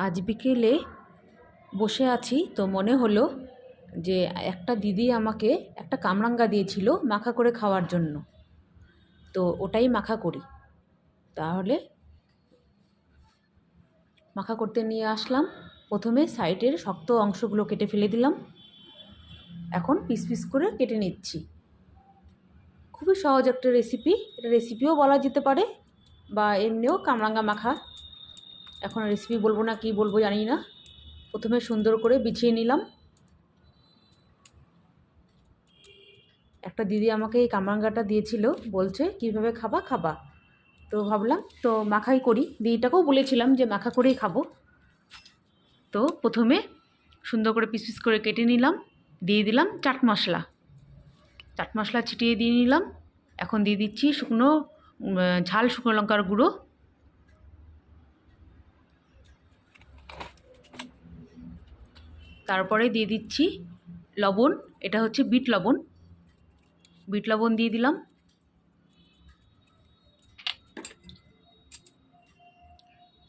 আজ বিকেলে বসে আছি তো মনে হলো যে একটা দিদি আমাকে একটা কামরাঙ্গা দিয়েছিল মাখা করে খাওয়ার জন্য, তো ওটাই মাখা করি। তাহলে মাখা করতে নিয়ে আসলাম। প্রথমে সাইডের শক্ত অংশগুলো কেটে ফেলে দিলাম। এখন পিস পিস করে কেটে নিচ্ছি। খুবই সহজ একটা রেসিপি, এটা রেসিপিও বলা যেতে পারে বা এমনিও কামরাঙ্গা মাখা। এখন রেসিপি বলবো না কি বলবো জানি না। প্রথমে সুন্দর করে বিছিয়ে নিলাম। একটা দিদি আমাকে এই কামরাঙ্গাটা দিয়েছিল, বলছে কিভাবে খাবা খাবা, তো ভাবলাম তো মাখাই করি। দিদিটাকেও বলেছিলাম যে মাখা করেই খাবো। তো প্রথমে সুন্দর করে পিস পিস করে কেটে নিলাম, দিয়ে দিলাম চাট মশলা ছিটিয়ে দিয়ে নিলাম। এখন দিয়ে দিচ্ছি ঝাল শুকনো লঙ্কার গুঁড়ো, তারপরে দিয়ে দিচ্ছি লবণ। এটা হচ্ছে বিট লবণ দিয়ে দিলাম।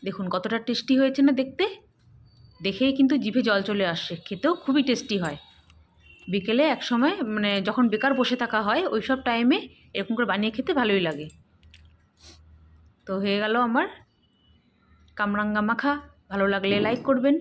দেখুন কতটা টেস্টি হয়েছে না দেখতে, দেখেই কিন্তু জিভে জল চলে আসছে। খেতেও খুবই টেস্টি হয়। বিকেলে এক সময় যখন বেকার বসে থাকা হয় ওই সব টাইমে এরকম করে বানিয়ে খেতে ভালোই লাগে। তো হয়ে গেল আমার কামরাঙ্গা মাখা। ভালো লাগলে লাইক করবেন।